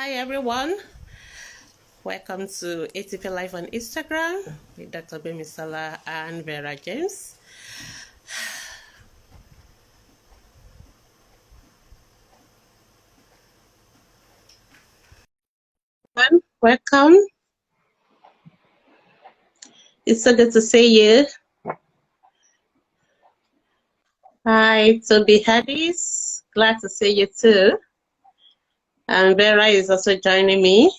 Hi everyone, welcome to Atp Live on Instagram with Dr. Gbemisola and Vera James. Welcome. It's so good to see you. Hi, Toby Hadis. Glad to see you too. And Vera is also joining me.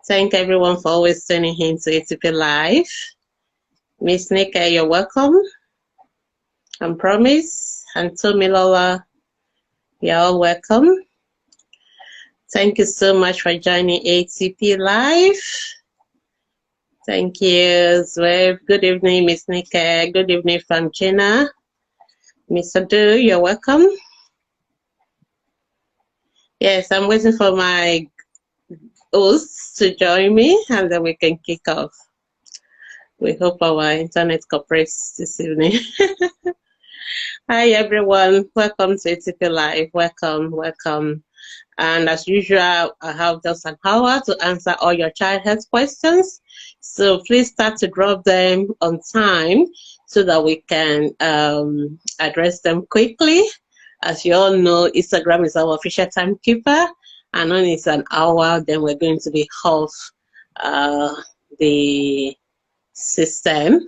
Thank everyone for always tuning in to ATP Live. Miss Nika, you're welcome. And Promise and Tomilola, you're all welcome. Thank you so much for joining ATP Live. Thank you as well. Good evening, Miss Nika. Good evening from Gina. Miss Adu, you're welcome. Yes, I'm waiting for my hosts to join me and then we can kick off. We hope our internet cooperates this evening. Hi everyone, welcome to ATP Live. Welcome. And as usual, I have just an hour to answer all your child health questions. So please start to drop them on time so that we can address them quickly. As you all know, Instagram is our official timekeeper, and when it's an hour, then we're going to be off the system.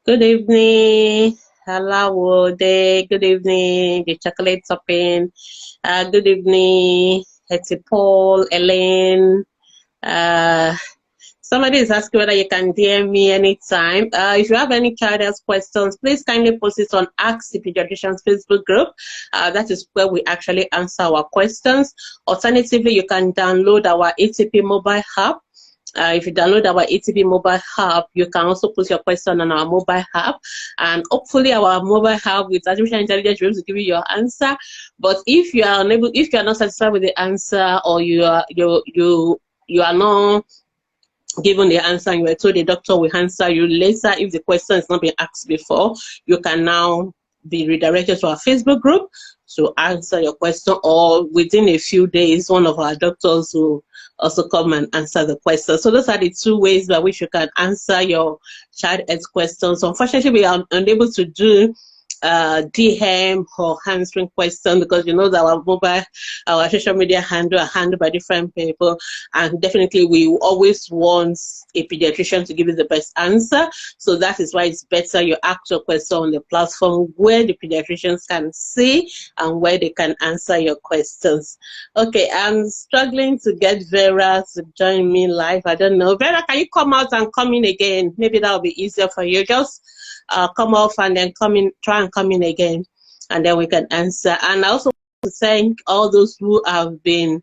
Good evening, hello, good evening, the chocolate topping. Good evening, Hetty Paul, Elaine. Somebody is asking whether you can DM me anytime. If you have any child health questions, please kindly post it on Ask the Pediatrician's Facebook group. That is where we actually answer our questions. Alternatively, you can download our ATP mobile app. If you download our ATP mobile app, you can also put your question on our mobile app, and hopefully our mobile app with artificial intelligence will be able to give you your answer. But if you are unable, if you are not satisfied with the answer, or you are not given the answer and you were told the doctor will answer you later if the question is not been asked before, you can now be redirected to our Facebook group to answer your question, or within a few days, one of our doctors will also come and answer the question. So those are the two ways by which you can answer your child health questions. Unfortunately, we are unable to do DM or answering questions because you know that our social media handle are handled by different people, and definitely we always want a pediatrician to give you the best answer. So that is why it's better you ask your question on the platform where the pediatricians can see and where they can answer your questions. Okay, I'm struggling to get Vera to join me live. I don't know. Vera, can you come out and come in again? Maybe that will be easier for you. Just come off and then try and come in again, and then we can answer. And I also want to thank all those who have been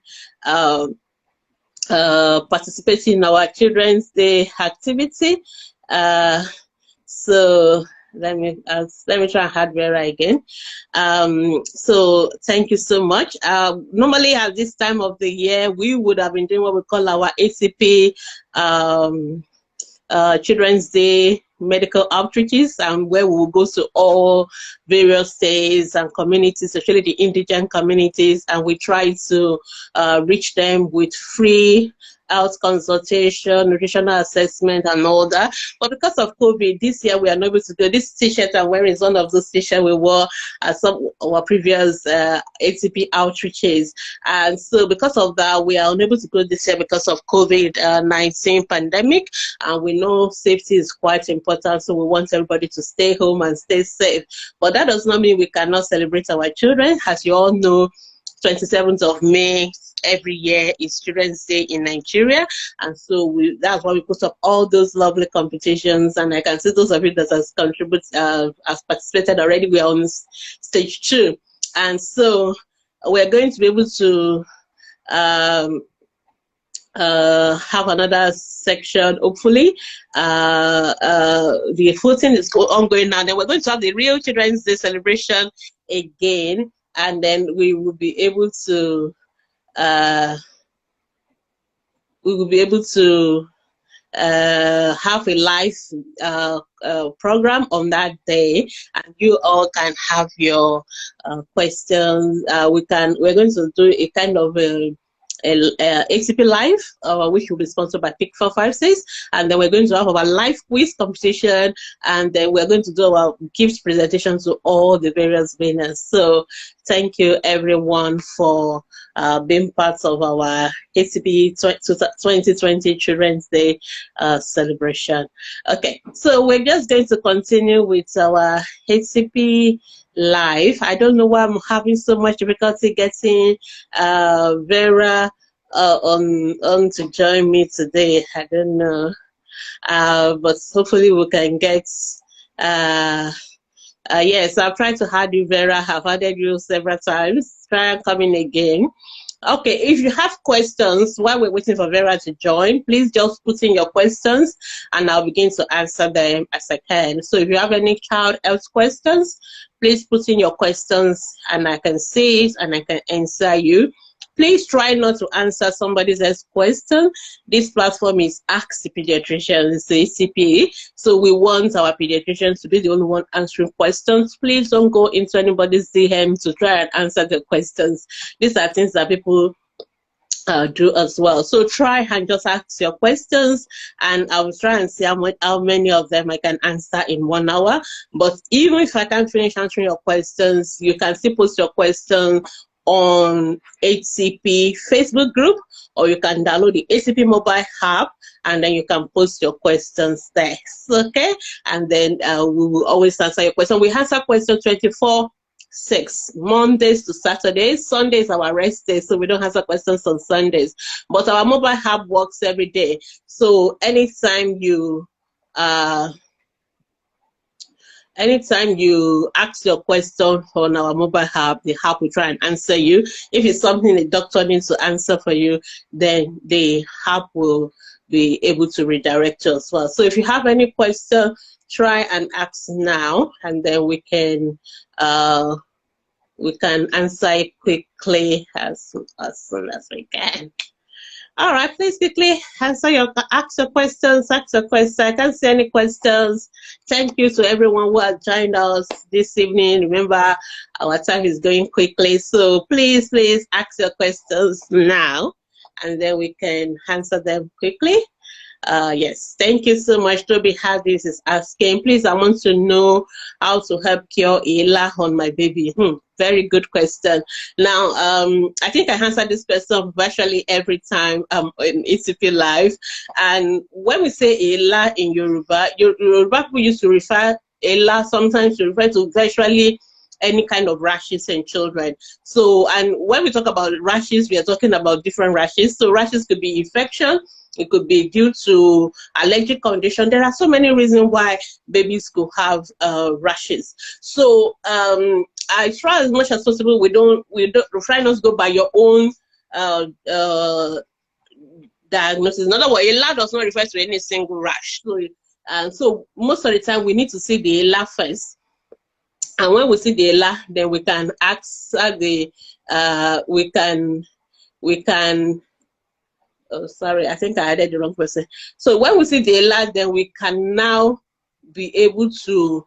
participating in our Children's Day activity. So let me try and add Vera again. So thank you so much. Normally at this time of the year, we would have been doing what we call our ACP Children's Day medical outreaches, and where we will go to all various states and communities, especially the indigent communities, and we try to reach them with free health consultation, nutritional assessment, and all that. But because of COVID, this year we are not able to do this. T-shirt I'm wearing is one of those t-shirts we wore at some of our previous ATP outreaches, and so because of that, we are unable to go this year because of COVID-19 pandemic, and we know safety is quite important, so we want everybody to stay home and stay safe. But that does not mean we cannot celebrate our children. As you all know, 27th of May every year is Children's Day in Nigeria, and so that's why we put up all those lovely competitions. And I can see those of you that has contributed, has participated already. We are on stage 2, and so we're going to be able to have another section, hopefully. The voting is ongoing now. Then we're going to have the real Children's Day celebration again, and then we will be able to have a live program on that day, and you all can have your questions. We're going to do a kind of ATP Live, which will be sponsored by Pick 456, and then we're going to have our live quiz competition, and then we're going to do our gift presentation to all the various winners. So thank you everyone for being part of our ATP 2020 Children's Day celebration. Okay, so we're just going to continue with our ATP Live. I don't know why I'm having so much difficulty getting Vera on to join me today. I don't know, but hopefully we can get. Yes, I've tried to add you, Vera. I've added you several times. Try coming again. Okay, if you have questions while we're waiting for Vera to join, please just put in your questions and I'll begin to answer them as I can. So if you have any child health questions, please put in your questions and I can see it and I can answer you. Please try not to answer somebody else's question. This platform is Ask the Pediatrician, it's the ACP. So we want our pediatricians to be the only one answering questions. Please don't go into anybody's DM to try and answer the questions. These are things that people do as well. So try and just ask your questions and I will try and see how many of them I can answer in 1 hour. But even if I can't finish answering your questions, you can still post your question on ACP Facebook group, or you can download the ACP mobile app and then you can post your questions there. Okay, and then we will always answer your question. We answer questions 24/6, Mondays to Saturdays. Sunday is our rest day, so we don't answer questions on Sundays, but our mobile app works every day. So anytime you ask your question on our mobile app, the app will try and answer you. If it's something the doctor needs to answer for you, then the app will be able to redirect you as well. So if you have any question, try and ask now, and then we can answer it quickly as soon as we can. All right, please quickly ask your questions. I can't see any questions. Thank you to everyone who has joined us this evening. Remember, our time is going quickly, so please ask your questions now, and then we can answer them quickly. Yes, thank you so much. Toby Harris is asking, please, I want to know how to help cure ELA on my baby. Very good question. Now, I think I answer this question virtually every time in ACP Live. And when we say ELA in Yoruba, Yoruba people used to refer ELA sometimes to refer to virtually any kind of rashes in children. So, and when we talk about rashes, we are talking about different rashes. So rashes could be infection, it could be due to allergic condition. There are so many reasons why babies could have rashes. So I try as much as possible. We try not to go by your own diagnosis. In other words, ELA does not refer to any single rash. So most of the time we need to see the ELA first. And when we see the ELA, then we can ask oh, sorry, I think I added the wrong person. So when we see the ELA, then we can now be able to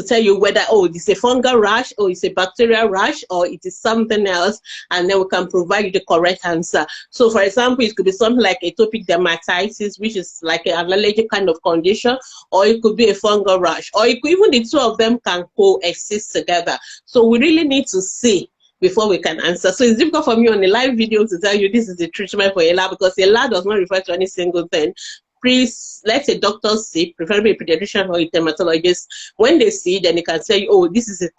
tell you whether, oh, it's a fungal rash, or it's a bacterial rash, or it is something else, and then we can provide you the correct answer. So for example, it could be something like atopic dermatitis, which is like an allergic kind of condition, or it could be a fungal rash, or it could, even the two of them can coexist together. So we really need to see before we can answer. So it's difficult for me on a live video to tell you this is the treatment for ELA, because ELA does not refer to any single thing. Please let a doctor see, preferably a pediatrician or a dermatologist. When they see, then they can say, oh, this is this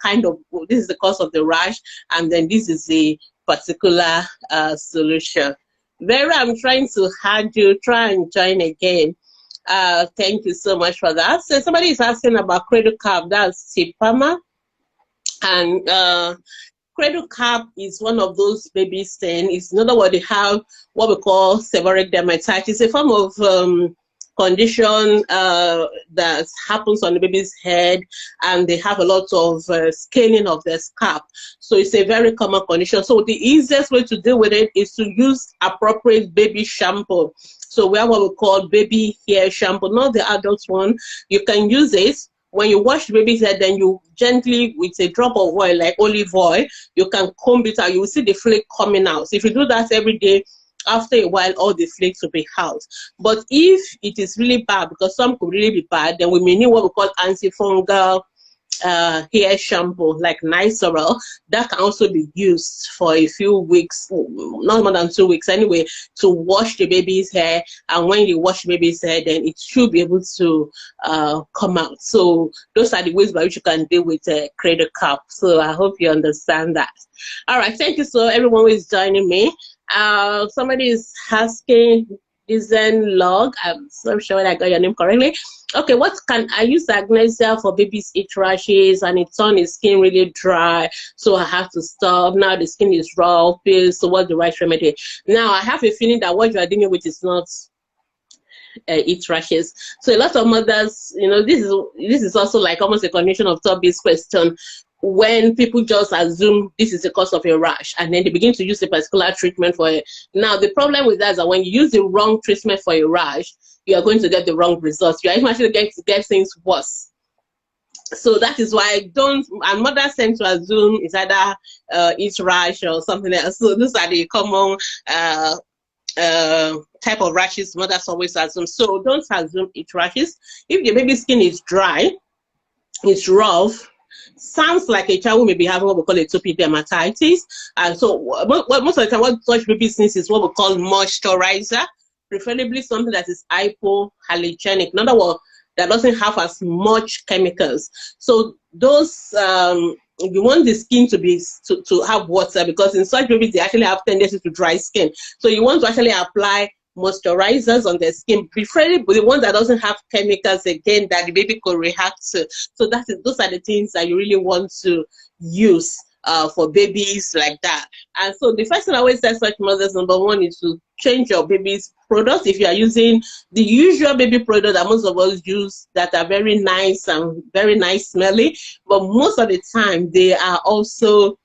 is the cause of the rash, and then this is a particular solution. Vera, I'm trying to add you, try and join again. Thank you so much for that. So somebody is asking about cradle cap, that's Tipama. And cradle cap is one of those baby things. It's another word, they have what we call seborrheic dermatitis. It's a form of condition that happens on the baby's head, and they have a lot of scaling of their scalp. So it's a very common condition. So the easiest way to deal with it is to use appropriate baby shampoo. So we have what we call baby hair shampoo, not the adult one. You can use it when you wash the baby's head, then you gently, with a drop of oil, like olive oil, you can comb it out. You will see the flake coming out. So if you do that every day, after a while, all the flakes will be out. But if it is really bad, because some could really be bad, then we may need what we call antifungal hair shampoo, like Nicorel. That can also be used for a few weeks, not more than 2 weeks anyway, to wash the baby's hair. And when you wash the baby's hair, then it should be able to come out. So those are the ways by which you can deal with cradle cap. So I hope you understand that. All right, thank you. So everyone who is joining me. Somebody is asking, Dizen Log, I'm so sure I got your name correctly. Okay, what can I use Agnesia for baby's itch rashes and it turned his skin really dry, so I have to stop. Now the skin is raw, pills, so what's the right remedy? Now I have a feeling that what you are dealing with is not itch rashes. So a lot of mothers, you know, this is also like almost a continuation of Toby's question. When people just assume this is the cause of a rash and then they begin to use a particular treatment for it. Now, the problem with that is that when you use the wrong treatment for a rash, you are going to get the wrong results. You are actually going to get things worse. So that is why and mothers tend to assume it's either itch rash or something else. So those are the common type of rashes mothers always assume. So don't assume itch rashes. If your baby's skin is dry, it's rough, sounds like a child who may be having what we call atopic dermatitis. And so most of the time what such babies needs is what we call moisturizer, preferably something that is hypoallergenic. In other words, that doesn't have as much chemicals. So those you want the skin to be to have water, because in such babies they actually have tendency to dry skin. So you want to actually apply moisturizers on their skin, preferably the one that doesn't have chemicals, again, that the baby could react to. So those are the things that you really want to use for babies like that. And so the first thing I always tell such mothers, number one, is to change your baby's products. If you are using the usual baby product that most of us use that are very nice and very nice smelling, but most of the time they are also,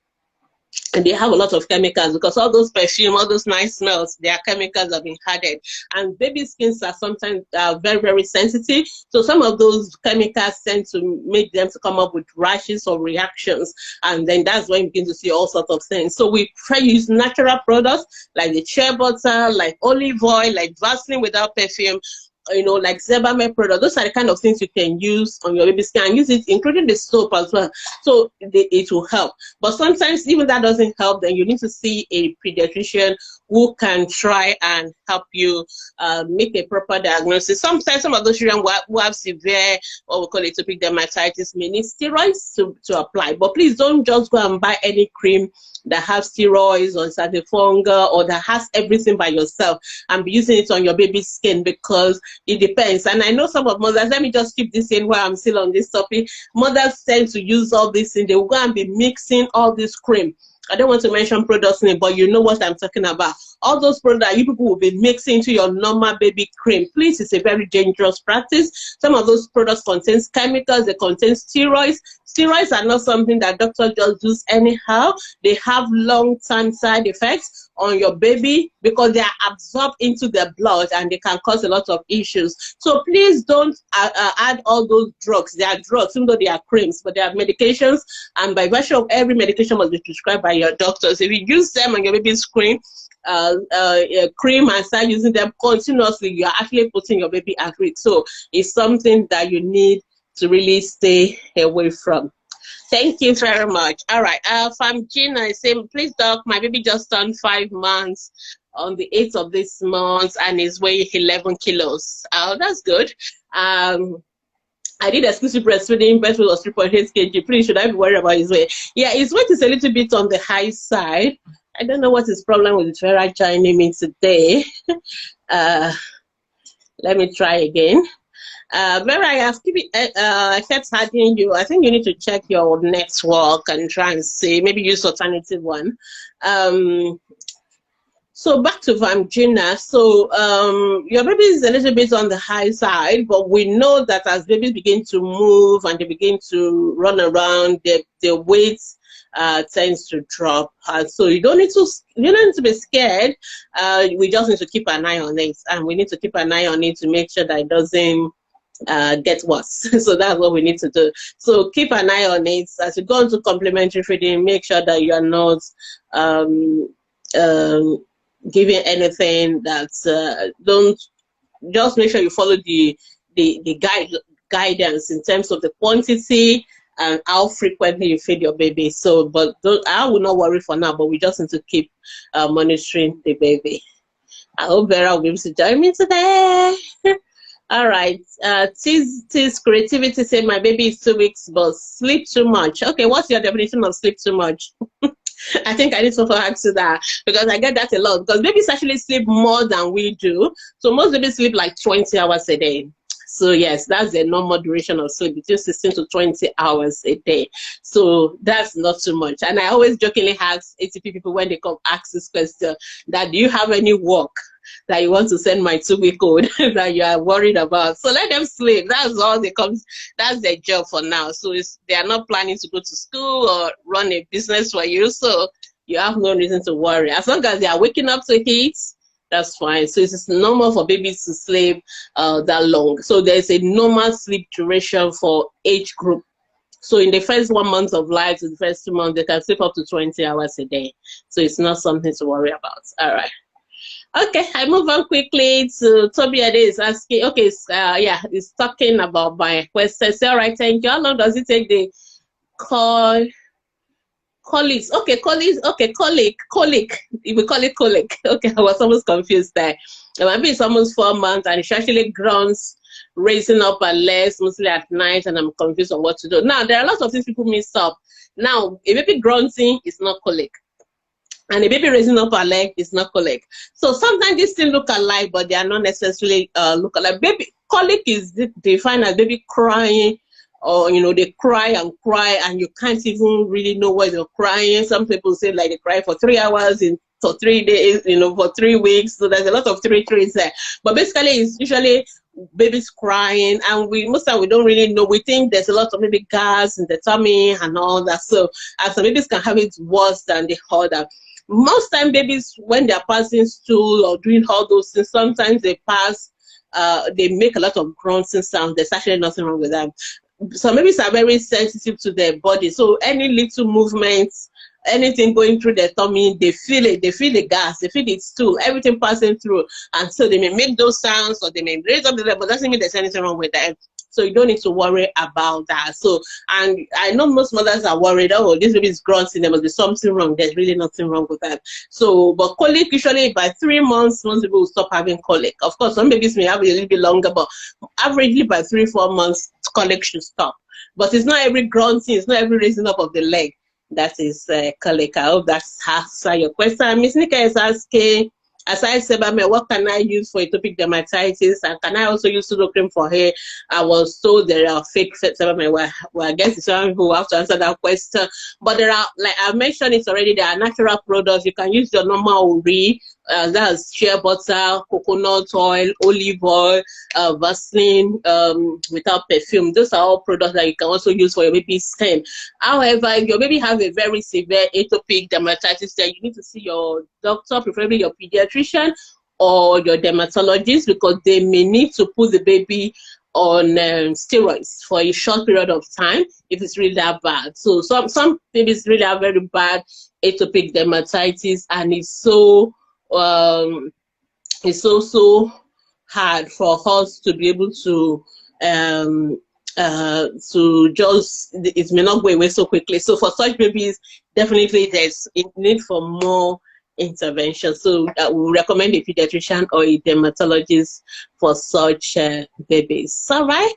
and they have a lot of chemicals, because all those perfume, all those nice smells, their chemicals have been added. And baby skins are sometimes very, very sensitive. So some of those chemicals tend to make them to come up with rashes or reactions. And then that's when you begin to see all sorts of things. So we try to use natural products like the shea butter, like olive oil, like Vaseline without perfume, you know, like Zebame product. Those are the kind of things you can use on your baby skin, and use it, including the soap as well. So it will help. But sometimes even that doesn't help, then you need to see a pediatrician who can try and help you make a proper diagnosis. Sometimes some of those children who have severe, what we call atopic dermatitis, may need steroids to apply. But please don't just go and buy any cream that has steroids or antifungal or that has everything by yourself and be using it on your baby's skin, because it depends. And I know some of mothers, let me just keep this in while I'm still on this topic. Mothers tend to use all this and they will go and be mixing all this cream. I don't want to mention products name, but you know what I'm talking about. All those products that you people will be mixing into your normal baby cream. Please, it's a very dangerous practice. Some of those products contain chemicals, they contain steroids. Steroids are not something that doctors just use anyhow. They have long-term side effects on your baby because they are absorbed into the blood and they can cause a lot of issues. So please don't add all those drugs. They are drugs, even though they are creams, but they are medications, and by virtue of every medication must be prescribed by your doctors. If you use them on your baby's cream and start using them continuously, you are actually putting your baby at risk. So it's something that you need to really stay away from. Thank you very much. All right. Famgina is saying, please, doc, my baby just turned 5 months on the 8th of this month and is weighing 11 kilos. Oh, that's good. I did exclusive breastfeeding, breast weight was 3.8 kg. Please, should I be worried about his weight? Yeah, his weight is a little bit on the high side. I don't know what his problem with Vera joining me today. Let me try again. Vera, I kept adding you. I think you need to check your network and try and see, maybe use alternative one. So back to Vamgina. So your baby is a little bit on the high side, but we know that as babies begin to move and they begin to run around, their weight tends to drop. So you don't need to be scared. We just need to keep an eye on it, and we need to keep an eye on it to make sure that it doesn't get worse. So that's what we need to do. So keep an eye on it as you go into complementary feeding. Make sure that you are not giving anything that don't. Just make sure you follow the guidance in terms of the quantity and how frequently you feed your baby. So, but I will not worry for now. But we just need to keep monitoring the baby. I hope Vera will be able to join me today. All right. Tis Creativity say my baby is 2 weeks but sleep too much. Okay, what's your definition of sleep too much? I think I need to answer that because I get that a lot. Because babies actually sleep more than we do. So most babies sleep like 20 hours a day. So yes, that's the normal duration of sleep, between 16 to 20 hours a day. So that's not too much. And I always jokingly ask ATP people when they come ask this question, that do you have any work that you want to send my 2-week-old that you are worried about? So let them sleep. That's all they come. That's their job for now. So they are not planning to go to school or run a business for you. So you have no reason to worry. As long as they are waking up to eat, that's fine. So it's normal for babies to sleep that long. So there's a normal sleep duration for age group. So in the first 1 month of life, in the first 2 months, they can sleep up to 20 hours a day. So it's not something to worry about. All right. Okay, I move on quickly to Toby Ade is asking, okay, yeah, he's talking about my question. So, all right, thank you. How long does it take the colics? Okay, colics, okay, colic. We call it colic. Okay, I was almost confused there. My baby is almost 4 months and she actually groans, raising up her legs mostly at night, and I'm confused on what to do. Now, there are lots of things people mix up. Now, a baby grunting is not colic. And a baby raising up her leg is not colic. So sometimes these things look alike, but they are not necessarily look alike. Baby colic is defined as baby crying, or they cry and you can't even really know why they're crying. Some people say like they cry for 3 hours for 3 days, for 3 weeks. So there's a lot of threes there. But basically, it's usually babies crying, and most of the time we don't really know. We think there's a lot of maybe gas in the tummy and all that. So some babies can have it worse than the other. Most time babies, when they're passing stool or doing all those things, sometimes they make a lot of grunting sounds. There's actually nothing wrong with them. Some babies are very sensitive to their body. So any little movements, anything going through their tummy, they feel it. They feel the gas. They feel it stool. Everything passing through. And so they may make those sounds or they may raise up the leg, but doesn't mean there's anything wrong with them. So you don't need to worry about that. So, and I know most mothers are worried, oh, this baby is grunting, there must be something wrong. There's really nothing wrong with that. So, but colic, usually by 3 months, most people will stop having colic. Of course, some babies may have a little bit longer, but averagely by 3-4 months, colic should stop. But it's not every grunting, it's not every raising up of the leg that is colic. I hope that's answer your question. Miss Nika is asking, aside sebame, what can I use for atopic dermatitis, and can I also use pseudo cream for hair? I was told there are fake sebame. Well, I guess it's someone who will have to answer that question. But there are, like I mentioned it already, there are natural products. You can use your normal uri, that's shea butter, coconut oil, olive oil, Vaseline, without perfume. Those are all products that you can also use for your baby's skin. However, if your baby has a very severe atopic dermatitis, then you need to see your doctor, preferably your pediatrician or your dermatologist, because they may need to put the baby on steroids for a short period of time if it's really that bad. So some babies really have very bad atopic dermatitis, and it's so hard for us to be able to just, it may not go away so quickly. So for such babies, definitely there's a need for more intervention. So we recommend a pediatrician or a dermatologist for such babies. All right.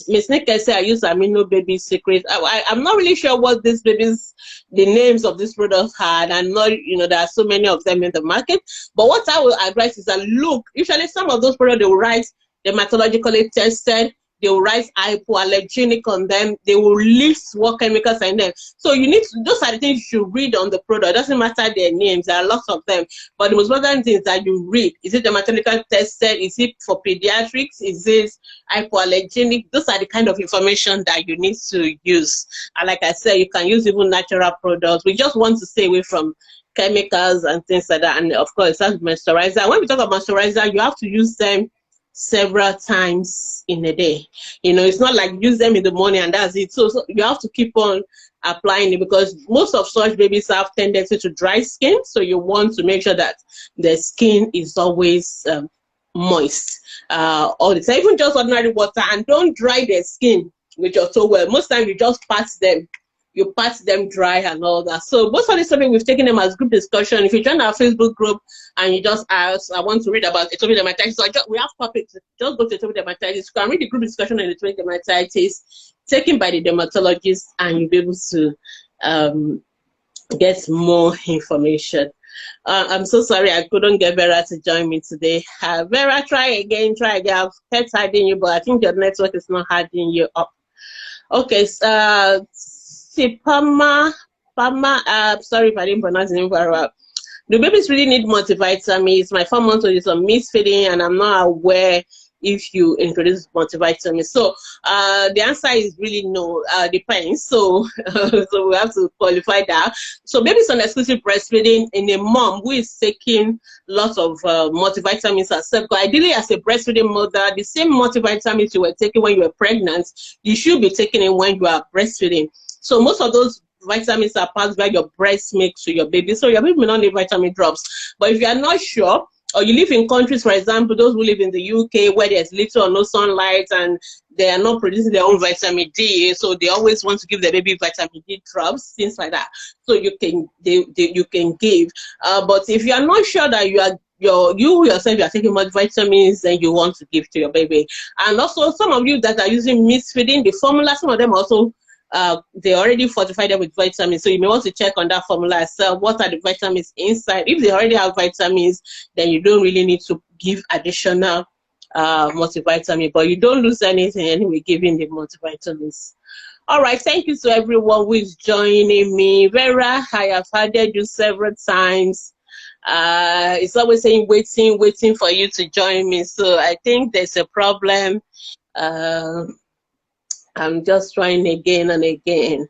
Miss Nika said I use Amino Baby Secret. I'm not really sure what these babies, the names of these products had. I'm not, there are so many of them in the market. But what I will advise is that look, usually some of those products, they will write dermatologically tested. They will write hypoallergenic on them. They will list what chemicals are in them. So you need to, those are the things you should read on the product. It doesn't matter their names. There are lots of them. But the most important thing is that you read. Is it dermatologically tested? Is it for pediatrics? Is it hypoallergenic? Those are the kind of information that you need to use. And like I said, you can use even natural products. We just want to stay away from chemicals and things like that. And of course, that's moisturizer. When we talk about moisturizer, you have to use them several times in a day. You know, it's not like use them in the morning and that's it. So you have to keep on applying it, because most of such babies have tendency to dry skin. So you want to make sure that the skin is always moist all the time, even just ordinary water. And don't dry their skin with your towel. Most times you just pat them. You pat them dry and all that. So most of the stuff we've taken them as group discussion. If you join our Facebook group and you just ask, I want to read about atopic dermatitis, so we have topics. Just go to atopic dermatitis. You can read the group discussion on atopic dermatitis taken by the dermatologist, and you'll be able to get more information. I'm so sorry I couldn't get Vera to join me today. Vera, try again. I've kept hiding you, but I think your network is not hiding you up. Okay, Pama, sorry if I didn't pronounce the name very well. Do babies really need multivitamins? My 4-month-old is on misfeeding, and I'm not aware if you introduce multivitamins. So the answer is really no. Depends. So so we have to qualify that. So babies on exclusive breastfeeding, in a mom who is taking lots of multivitamins herself, ideally as a breastfeeding mother, the same multivitamins you were taking when you were pregnant, you should be taking it when you are breastfeeding. So most of those vitamins are passed by your breast milk to your baby. So your baby may not need vitamin drops. But if you are not sure, or you live in countries, for example, those who live in the UK where there's little or no sunlight and they are not producing their own vitamin D, so they always want to give their baby vitamin D drops, things like that. So you can you can give. But if you are not sure that you yourself are taking multivitamins, then you want to give to your baby. And also some of you that are using misfeeding, the formula, some of them also they already fortified them with vitamins, so you may want to check on that formula as well. What are the vitamins inside? If they already have vitamins, then you don't really need to give additional multivitamin, but you don't lose anything anyway giving the multivitamins. All right, thank you to everyone who is joining me. Vera, I have added you several times. It's always saying waiting for you to join me, so I think there's a problem. I'm just trying again and again.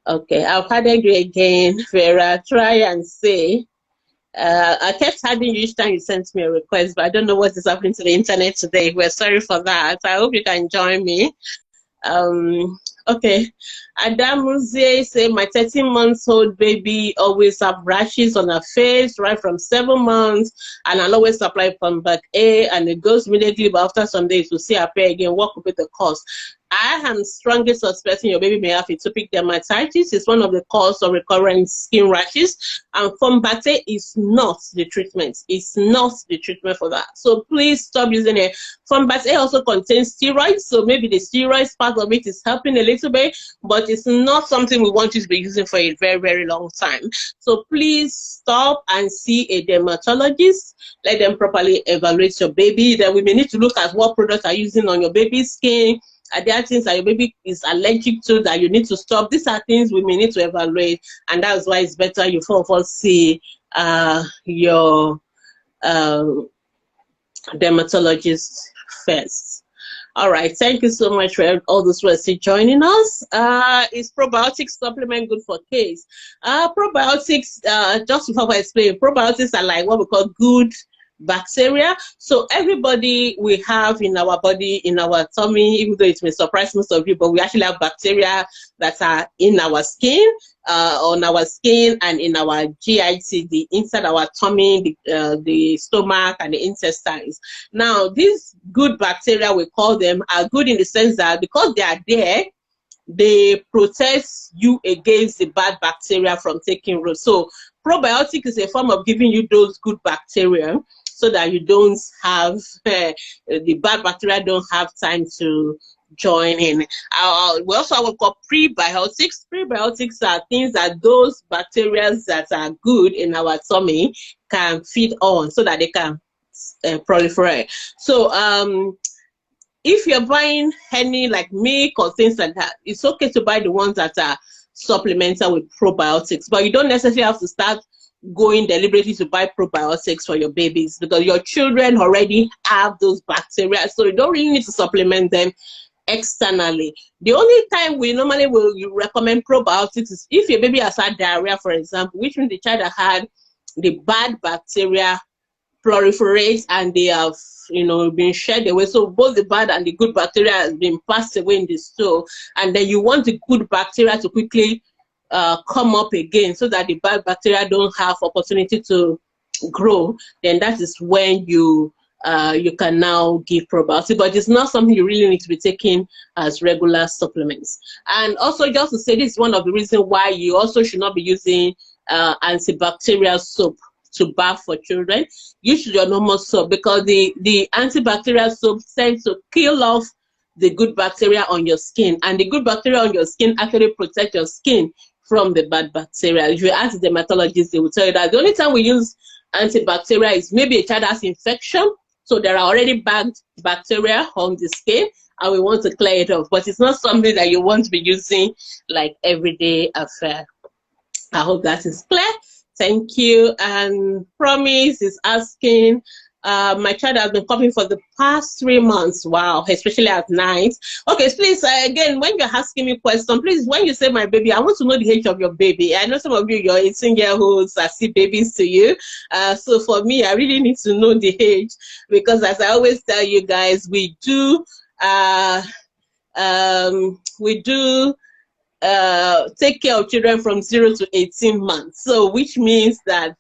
Okay, I've added you again, Vera. Try and say. I kept adding you each time you sent me a request, but I don't know what is happening to the internet today. We're sorry for that. I hope you can join me. Okay, Adamuzie say my 13-month-old baby always have rashes on her face right from 7 months, and I'll always apply from back A, and it goes immediately, but after some days we'll see appear again. What could be the cause? I am strongly suspecting your baby may have atopic dermatitis. It's one of the causes of recurrent skin rashes, and Fombate is not the treatment. It's not the treatment for that. So please stop using it. Fombate also contains steroids, so maybe the steroids part of it is helping a little bit, but it's not something we want you to be using for a very, very long time. So please stop and see a dermatologist. Let them properly evaluate your baby. Then we may need to look at what products are using on your baby's skin. Are there things that your baby is allergic to that you need to stop? These are things we may need to evaluate, and that's why it's better you first see your dermatologist first. All right, thank you so much for all those who are still joining us. Is probiotic supplement good for kids? Probiotics, just before I explain, probiotics are like what we call good bacteria. So everybody we have in our body, in our tummy, even though it may surprise most of you, but we actually have bacteria that are in our skin, on our skin, and in our GIT, the inside our tummy, the stomach, and the intestines. Now, these good bacteria, we call them, are good in the sense that because they are there, they protect you against the bad bacteria from taking root. So probiotic is a form of giving you those good bacteria, so that you don't have the bad bacteria don't have time to join in. We also have what we call prebiotics. Prebiotics are things that those bacteria that are good in our tummy can feed on, so that they can proliferate. So if you're buying any like milk or things like that, it's okay to buy the ones that are supplemental with probiotics, but you don't necessarily have to start going deliberately to buy probiotics for your babies, because your children already have those bacteria, so you don't really need to supplement them externally. The only time we normally will recommend probiotics is if your baby has had diarrhea, for example, which means the child that had the bad bacteria proliferate and they have, you know, been shed away. So both the bad and the good bacteria has been passed away in the stool, and then you want the good bacteria to quickly come up again so that the bad bacteria don't have opportunity to grow. Then that is when you can now give probiotics, but it's not something you really need to be taking as regular supplements. And also, just to say, this is one of the reasons why you also should not be using antibacterial soap to bath for children. Use your normal soap, because the antibacterial soap tends to kill off the good bacteria on your skin, and the good bacteria on your skin actually protect your skin from the bad bacteria. If you ask the dermatologists, they will tell you that the only time we use antibacterial is maybe a child has infection, so there are already bad bacteria on the skin and we want to clear it off, but it's not something that you want to be using like everyday affair. I hope that is clear. Thank you. And Promise is asking, my child has been coughing for the past 3 months. Wow, especially at night. Okay, please, again, when you're asking me questions, please, when you say my baby, I want to know the age of your baby. I know some of you, you're 18-year-olds, I see babies to you. So for me, I really need to know the age, because as I always tell you guys, we do take care of children from 0 to 18 months. So which means that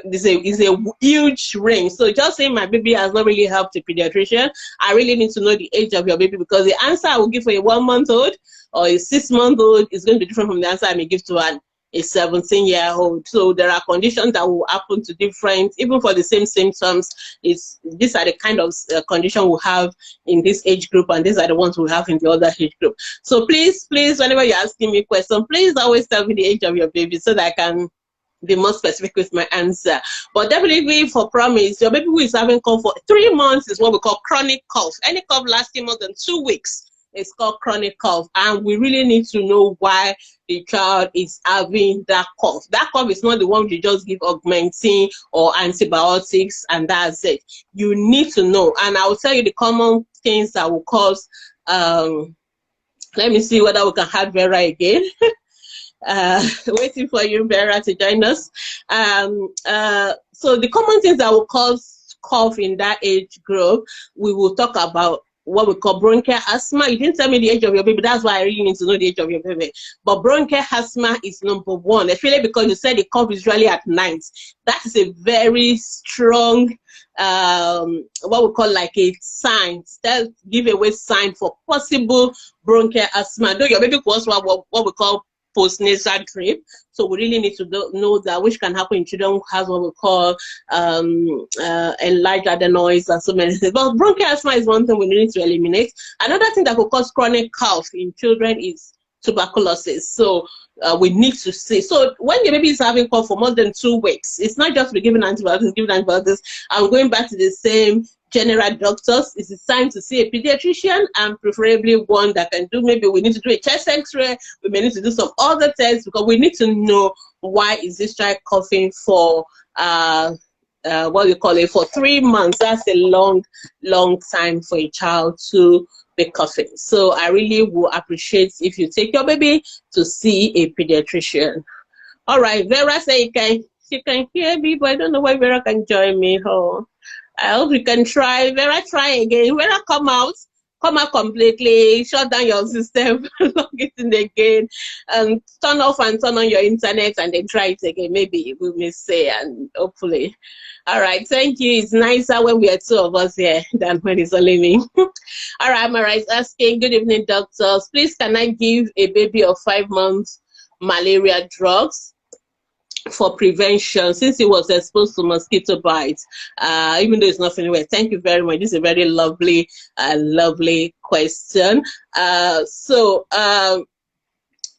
this is a huge range. So just saying my baby has not really helped a pediatrician. I really need to know the age of your baby, because the answer I will give for a 1-month-old or a 6-month-old is going to be different from the answer I may give to a 17-year-old. So there are conditions that will happen to different, even for the same symptoms. These are the kind of condition we have in this age group, and these are the ones we have in the other age group. So please, whenever you're asking me a question, please always tell me the age of your baby so that I can be more specific with my answer. But definitely for Promise, your baby who is having cough for 3 months is what we call chronic cough. Any cough lasting more than 2 weeks is called chronic cough, and we really need to know why the child is having that cough. That cough is not the one you just give augmentin or antibiotics and that's it. You need to know, and I will tell you the common things that will cause. Let me see whether we can have Vera again. Waiting for you, Vera, to join us. So the common things that will cause cough in that age group, we will talk about what we call bronchial asthma. You didn't tell me the age of your baby. That's why I really need to know the age of your baby. But bronchial asthma is number one, especially because you said the cough is usually at night. That is a very strong, what we call like a sign, that giveaway sign for possible bronchial asthma. Though your baby was what we call postnasal drip, so we really need to know that, which can happen in children who has what we call enlarged adenoids and so many things. But bronchial asthma is one thing we need to eliminate. Another thing that could cause chronic cough in children is tuberculosis. So we need to see. So when your baby is having cough for more than 2 weeks, it's not just be giving antibiotics, I'm going back to the same general doctors. It's time to see a pediatrician, and preferably one that can do, maybe we need to do a chest x-ray, we may need to do some other tests, because we need to know why is this child coughing for what we call it, for 3 months. That's a long time for a child to be coughing. So I really will appreciate if you take your baby to see a pediatrician. All right, Vera say she can hear me, but I don't know why Vera can join me. Oh, I hope you can try. Vera, try again. Vera, come out completely, shut down your system, log it in again, and turn off and turn on your internet, and then try it again. Maybe we may say, and hopefully. All right, thank you. It's nicer when we are 2 of us here than when it's only me. All right, Mara is asking, good evening, doctors. Please, can I give a baby of 5 months malaria drugs for prevention since he was exposed to mosquito bites, even though it's not anywhere? Thank you very much. This is a very lovely question.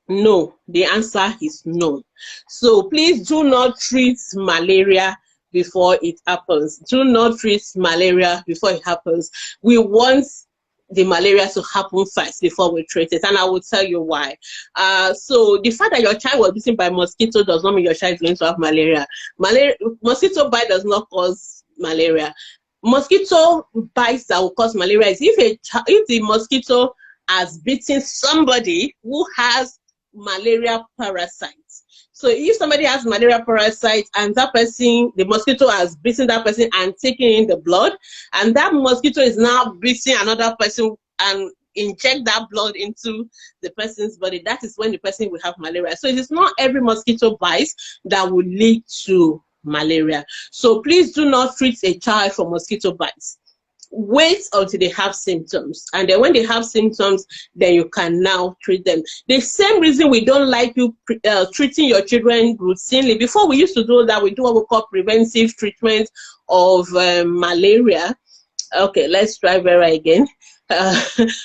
No, the answer is no. So please do not treat malaria before it happens. Do not treat malaria before it happens. We want the malaria to happen first before we treat it, and I will tell you why. So the fact that your child was bitten by mosquito does not mean your child is going to have malaria. Mosquito bite does not cause malaria. Mosquito bites that will cause malaria is if the mosquito has bitten somebody who has malaria parasites. So if somebody has malaria parasite and that person, the mosquito has bitten that person and taken in the blood, and that mosquito is now biting another person and inject that blood into the person's body, that is when the person will have malaria. So it is not every mosquito bite that will lead to malaria. So please do not treat a child for mosquito bites. Wait until they have symptoms, and then when they have symptoms, then you can now treat them. The same reason we don't like you treating your children routinely. Before we used to do that, we do what we call preventive treatment of malaria. Okay, let's try Vera again.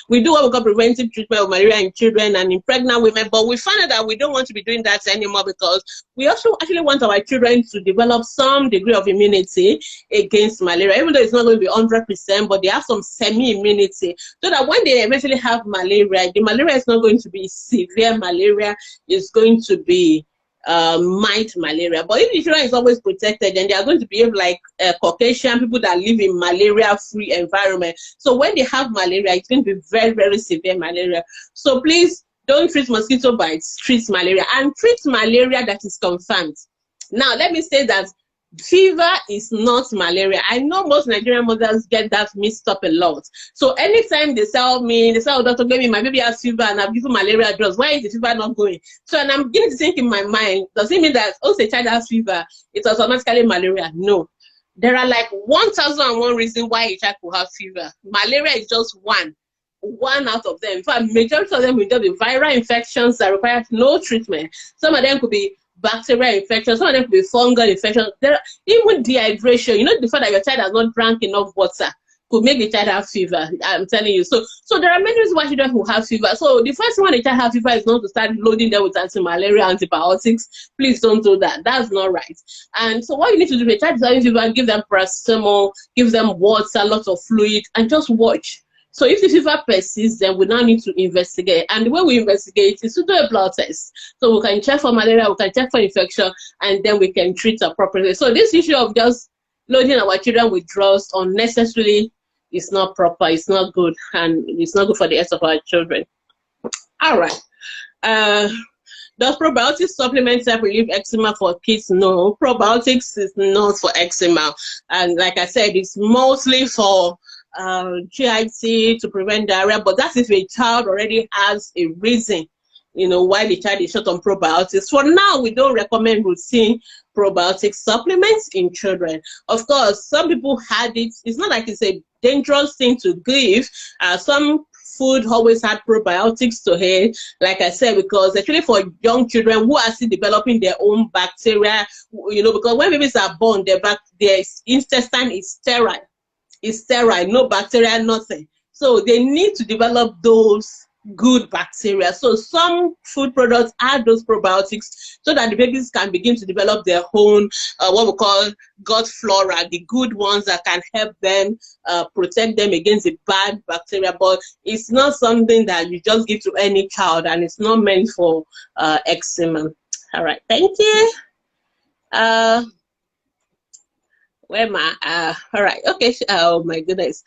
We do what we call preventive treatment of malaria in children and in pregnant women, but we found out that we don't want to be doing that anymore, because we also actually want our children to develop some degree of immunity against malaria, even though it's not going to be 100%, but they have some semi-immunity, so that when they eventually have malaria, the malaria is not going to be severe malaria, it's going to be mild malaria. But if the children is always protected, then they are going to behave like Caucasian people that live in malaria-free environment. So when they have malaria, it's going to be very, very severe malaria. So please don't treat mosquito bites, treat malaria, and treat malaria that is confirmed. Now, let me say that fever is not malaria. I know most Nigerian mothers get that mixed up a lot. So anytime they tell me, oh, Dr. Gbemi, my baby has fever and I've given malaria drugs, why is the fever not going? So, and I'm beginning to think in my mind, does it mean that once a child has fever, it's automatically malaria? No. There are like 1,001 reasons why a child could have fever. Malaria is just one out of them. In fact, majority of them will just be viral infections that require no treatment. Some of them could be bacterial infection, some of them could be fungal infection. There are even dehydration. You know, the fact that your child has not drank enough water could make the child have fever. I'm telling you. So there are many reasons why children who have fever. So the first one, a child have fever is not to start loading them with anti-malaria antibiotics. Please don't do that. That's not right. And so what you need to do, if a child is having fever, give them paracetamol, give them water, lots of fluid, and just watch. So if the fever persists, then we now need to investigate. And the way we investigate is to do a blood test. So we can check for malaria, we can check for infection, and then we can treat appropriately. So this issue of just loading our children with drugs unnecessarily is not proper, it's not good, and it's not good for the health of our children. All right. Does probiotic supplements help relieve eczema for kids? No, probiotics is not for eczema. And like I said, it's mostly for GIT to prevent diarrhea, but that's if a child already has a reason, you know, why the child is short on probiotics. For now, we don't recommend routine probiotic supplements in children. Of course, some people had it. It's not like it's a dangerous thing to give. Some food always had probiotics to it, like I said, because actually for young children who are still developing their own bacteria, you know, because when babies are born, their intestine is sterile. It's sterile, no bacteria, nothing. So they need to develop those good bacteria. So some food products add those probiotics so that the babies can begin to develop their own, what we call gut flora, the good ones that can help them protect them against the bad bacteria. But it's not something that you just give to any child, and it's not meant for eczema. All right, thank you. Where am I? All right, okay. Oh my goodness.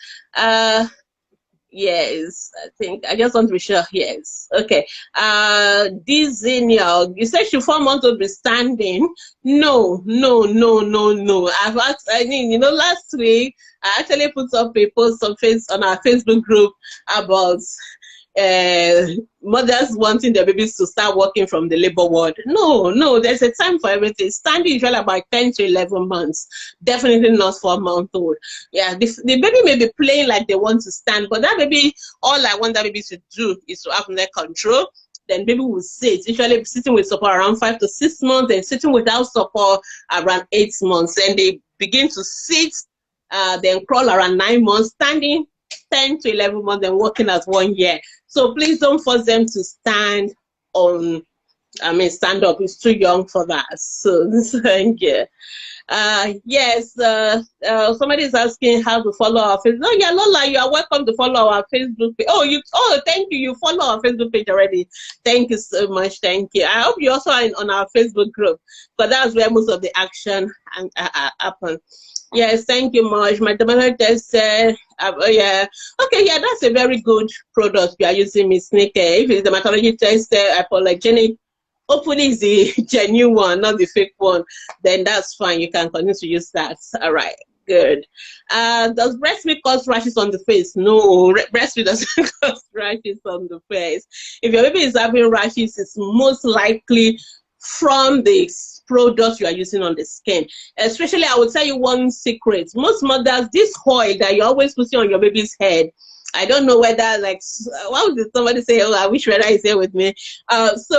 Yes, I think I just want to be sure. Yes, okay. Dizzinio, you said she 4 months will be standing. No. I've asked. I mean, you know, last week I actually put up a post on our Facebook group about mothers wanting their babies to start working from the labor ward. No, there's a time for everything. Standing usually about 10 to 11 months. Definitely not 4 months old. Yeah, the baby may be playing like they want to stand, but that baby, all I want that baby to do is to have neck control. Then baby will sit, usually sitting with support around 5 to 6 months, and sitting without support around 8 months. Then they begin to sit, then crawl around 9 months, standing 10 to 11 months, and walking at 1 year. So please don't force them to stand up. It's too young for that. So thank you. Yes, somebody is asking how to follow our Facebook. Oh yeah, Lola, you are welcome to follow our Facebook page. Oh, thank you. You follow our Facebook page already. Thank you so much. Thank you. I hope you also are on our Facebook group, but that's where most of the action happen. Yes, thank you much. My dermatologist said, yeah. Okay, yeah, that's a very good product you are using, Miss Nick. If it's dermatology tested, hypoallergenic hopefully it's the genuine one, not the fake one, then that's fine. You can continue to use that. All right, good. Does breast milk cause rashes on the face? No, breast milk doesn't cause rashes on the face. If your baby is having rashes, it's most likely from the product you are using on the skin. Especially, I will tell you one secret. Most mothers, this oil that you're always putting on your baby's head, I don't know whether, like, why would somebody say, oh, I wish Reda is here with me. This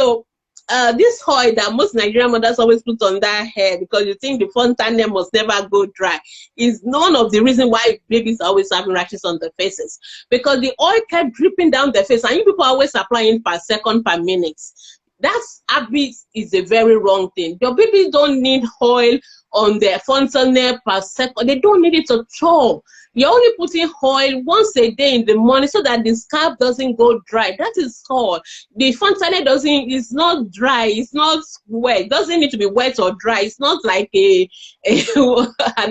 oil that most Nigerian mothers always put on their hair because you think the fontanelle must never go dry is one of the reasons why babies are always having rashes on their faces, because the oil kept dripping down their face, and you people are always applying per second, per minute. That habit is a very wrong thing. Your babies don't need oil on their fontanelle per second. They don't need it at all. You're only putting oil once a day in the morning so that the scalp doesn't go dry. That is all. The fontanelle is not dry. It's not wet. It doesn't need to be wet or dry. It's not like an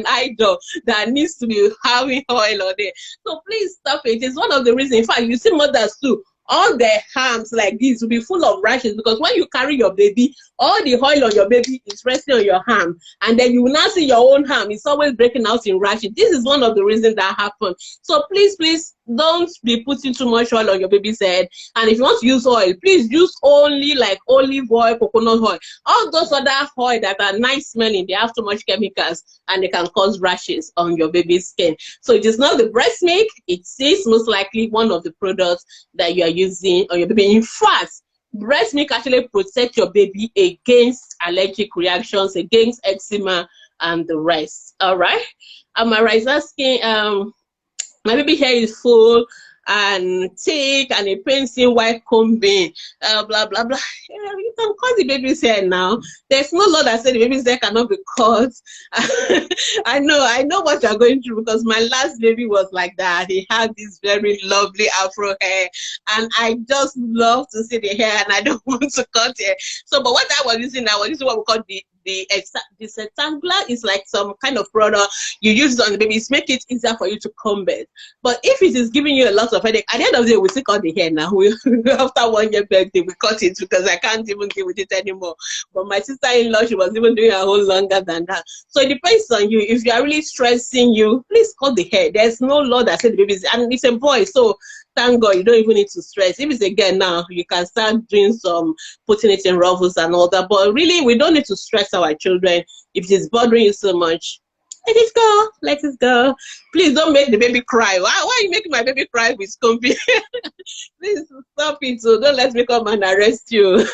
idol that needs to be having oil on it. So please stop it. It's one of the reasons. In fact, you see mothers too, all their arms like this will be full of rashes, because when you carry your baby, all the oil on your baby is resting on your arm, and then you will not see your own arm. It's always breaking out in rashes. This is one of the reasons that happen. So please don't be putting too much oil on your baby's head. And if you want to use oil, please use only like olive oil, coconut oil. All those other oil that are nice smelling, they have too much chemicals and they can cause rashes on your baby's skin. So it is not the breast milk. It is most likely one of the products that you are using on your baby. In fact, breast milk actually protects your baby against allergic reactions, against eczema and the rest. All right. Amara is asking, my baby hair is full and thick and it pains him while combing, blah, blah, blah. Yeah, you can cut the baby's hair now. There's no law that said the baby's hair cannot be cut. I know what you're going through, because my last baby was like that. He had this very lovely afro hair, and I just love to see the hair, and I don't want to cut it. So, but what I was using what we call the rectangular is like some kind of product you use on the baby. It's make it easier for you to comb it. But if it is giving you a lot of headache, at the end of the day, we still cut the hair now. After 1 year birthday, we cut it because I can't even deal with it anymore. But my sister-in-law, she was even doing her whole longer than that. So it depends on you. If you are really stressing you, please cut the hair. There's no law that said the baby is, and it's a boy, so thank God you don't even need to stress. If it's a girl now, you can start doing some, putting it in ruffles and all that. But really, we don't need to stress our children. If it is bothering you so much, let it go. Let it go. Please don't make the baby cry. Why are you making my baby cry with Scooby? Please stop it. So don't let me come and arrest you.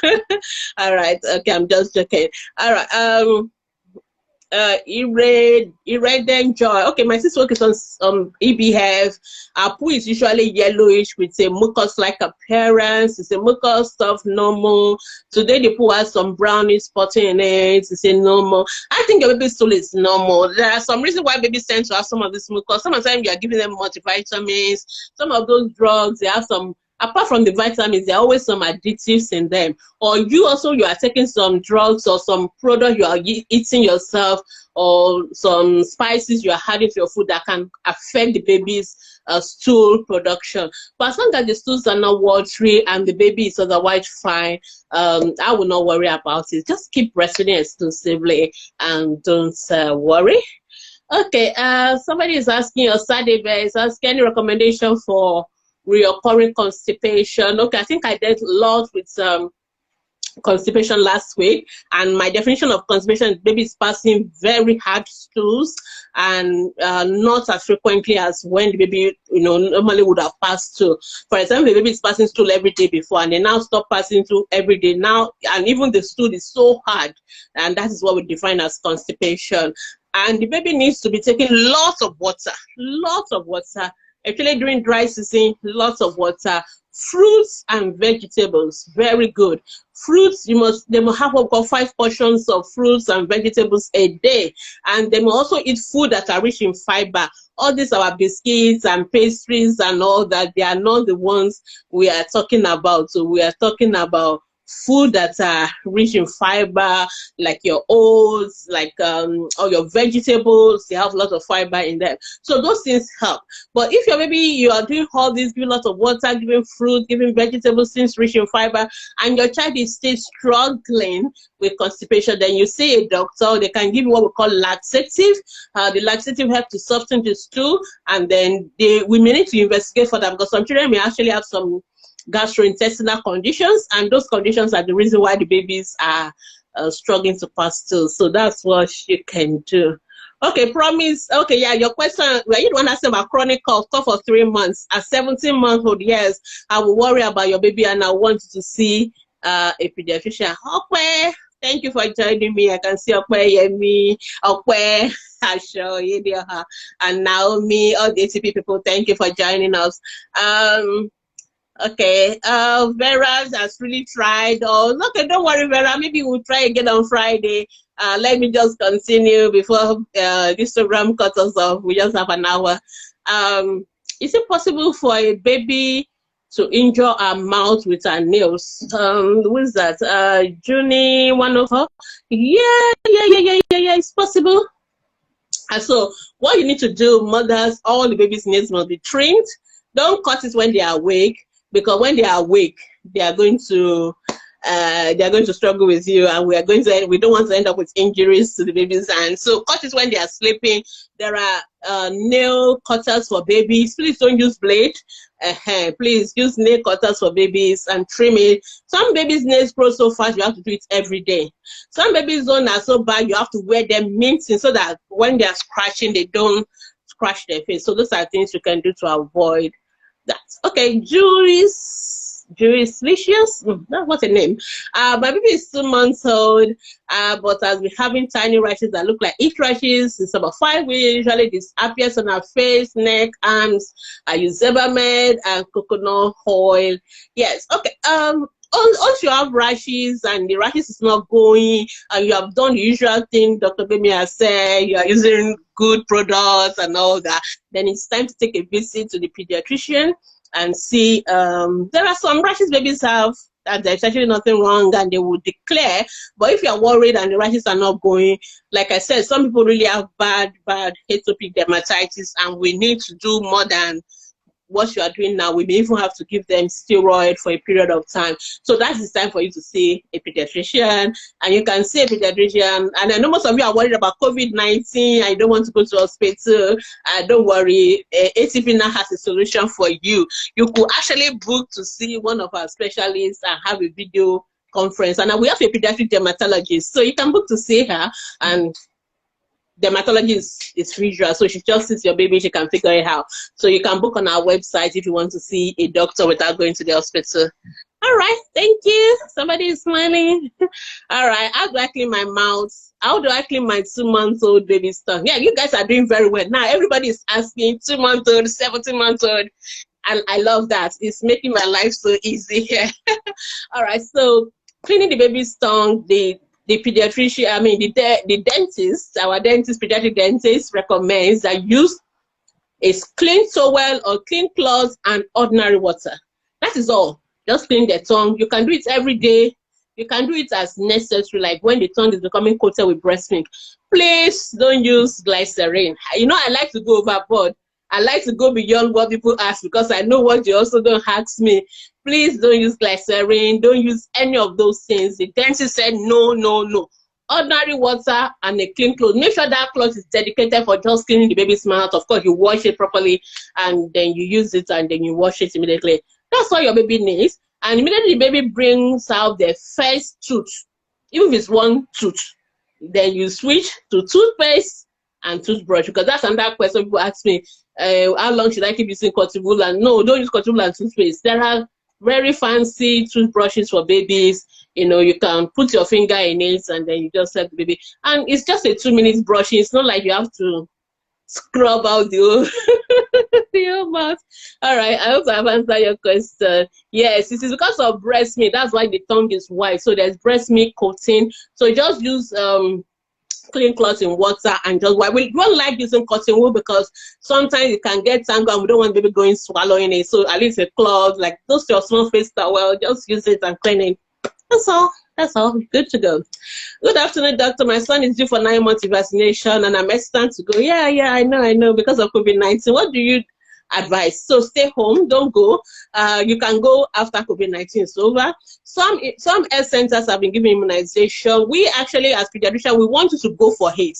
All right. Okay, I'm just joking. All right. Iridium joy. Okay, my sister works on EBF. Our poo is usually yellowish with a mucus-like appearance. It's a mucus stuff, normal. Today the poo has some brownish spotting in it. It's a normal. I think your baby's stool is normal. There are some reasons why babies tend to have some of this mucus. Some of the time you are giving them multivitamins. Some of those drugs, they have some. Apart from the vitamins, there are always some additives in them. Or you are taking some drugs or some product you are eating yourself, or some spices you are adding to your food that can affect the baby's stool production. But as long as the stools are not watery and the baby is otherwise fine, I will not worry about it. Just keep breastfeeding exclusively and don't worry. Okay, somebody is asking, or Sadebe is asking, any recommendation for reoccurring constipation? Okay, I think I did a lot with constipation last week, and my definition of constipation is baby is passing very hard stools and not as frequently as when the baby normally would have passed through. For example, the baby is passing stool every day before, and they now stop passing through every day now, and even the stool is so hard, and that is what we define as constipation. And the baby needs to be taking lots of water. Actually, during dry season, lots of water. Fruits and vegetables, very good. Fruits, they must have about 5 portions of fruits and vegetables a day, and they must also eat food that are rich in fiber. All these are biscuits and pastries and all that. They are not the ones we are talking about. So we are talking about food that are rich in fiber, like your oats, like or your vegetables, they have a lot of fiber in them. So those things help. But if you are doing all this, giving lots of water, giving fruit, giving vegetables, things rich in fiber, and your child is still struggling with constipation, then you see a doctor. They can give you what we call laxative. The laxative helps to soften the stool, and then we may need to investigate for that, because some children may actually have some gastrointestinal conditions, and those conditions are the reason why the babies are struggling to pass through. So that's what you can do. Okay, promise. Okay, yeah, your question, well, you don't understand about chronic cough for 3 months. At 17-month-old, yes, I will worry about your baby, and I want to see a pediatrician. Okay, thank you for joining me. I can see Okwe, Yemi, Okwe, Asho, Yedia, and Naomi, all the ATP people. Thank you for joining us. Okay, Vera has really tried. Oh, okay, don't worry, Vera. Maybe we'll try again on Friday. Let me just continue before this program cuts us off. We just have an hour. Is it possible for a baby to injure our mouth with our nails? Who is that? Junie, one of her? Yeah, it's possible. And so what you need to do, mothers, all the babies' nails must be trimmed. Don't cut it when they are awake, because when they are awake, they are going to struggle with you, and we don't want to end up with injuries to the babies. And so cut it when they are sleeping. There are nail cutters for babies. Please don't use blade. Please use nail cutters for babies and trim it. Some babies' nails grow so fast you have to do it every day. Some babies' own are so bad you have to wear them mincing so that when they are scratching, they don't scratch their face. So those are things you can do to avoid that. Okay, Juris-licious, what's a name? My baby is 2 months old, but has been having tiny rashes that look like itch rashes. It's about 5 weeks. Usually this appears on her face, neck, arms. I use Zebamed and coconut oil. Yes, okay. Once you have rashes and the rashes is not going, and you have done the usual thing Dr. Gbemisola has said, you are using good products and all that, then it's time to take a visit to the pediatrician and see. There are some rashes babies have that there's actually nothing wrong, and they will declare. But if you're worried and the rashes are not going, like I said, some people really have bad atopic dermatitis, and we need to do more than what you are doing now. We may even have to give them steroid for a period of time. So that is time for you to see a pediatrician, and you can see a pediatrician. And I know most of you are worried about COVID-19. I don't want to go to hospital. Don't worry. ATP now has a solution for you. You could actually book to see one of our specialists and have a video conference. And we have a pediatric dermatologist, so you can book to see her, and dermatology is visual, so she just sees your baby, she can figure it out. So you can book on our website if you want to see a doctor without going to the hospital. All right, thank you. Somebody is smiling. All right, how do I clean my mouth? How do I clean my 2-month-old baby's tongue? Yeah, you guys are doing very well. Now everybody is asking 2-month-old, 17-month-old, and I love that. It's making my life so easy here. All right, so cleaning the baby's tongue, the pediatrician, the dentist, our dentist, pediatric dentist recommends that use a clean towel or clean cloth and ordinary water. That is all. Just clean the tongue. You can do it every day. You can do it as necessary, like when the tongue is becoming coated with breast milk. Please don't use glycerin. You know, I like to go overboard. I like to go beyond what people ask, because I know what you also don't ask me. Please don't use glycerin. Don't use any of those things. The dentist said no. Ordinary water and a clean cloth. Make sure that cloth is dedicated for just cleaning the baby's mouth. Of course, you wash it properly, and then you use it, and then you wash it immediately. That's all your baby needs. And immediately the baby brings out the first tooth, even if it's one tooth, then you switch to toothpaste and toothbrush, because that's another question people ask me. How long should I keep using cotton wool? And no, don't use cotton wool and toothpaste. There are very fancy toothbrushes for babies. You know, you can put your finger in it, and then you just let the baby. And it's just a 2-minute brushing. It's not like you have to scrub out the whole mouth. All right, I hope I've answered your question. Yes, it is because of breast milk. That's why the tongue is white. So there's breast milk coating. So just use clean cloth in water and just wipe. We don't like using cotton wool because sometimes it can get tangled, and we don't want baby going swallowing it. So at least a cloth, like those your small face towel, just use it and clean it That's all. That's all. Good to go. Good afternoon, doctor. My son is due for 9 months vaccination and I'm hesitant to go. Yeah, I know, because of COVID-19. What do you advise? So stay home, don't go. You can go after COVID-19 is over. Some health centers have been giving immunization. We actually, as pediatricians, we want you to go for it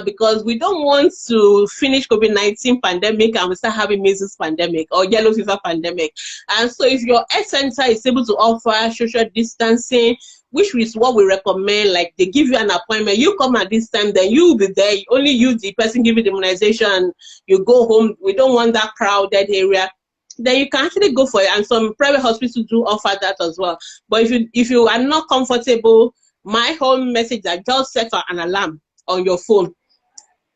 because we don't want to finish COVID-19 pandemic and we start having measles pandemic or yellow fever pandemic. And so if your health center is able to offer social distancing, which is what we recommend, like they give you an appointment, you come at this time, then you will be there, only you, the person giving the immunization, you go home. We don't want that crowded area. Then you can actually go for it, and some private hospitals do offer that as well. But if you are not comfortable, my whole message is just set an alarm on your phone.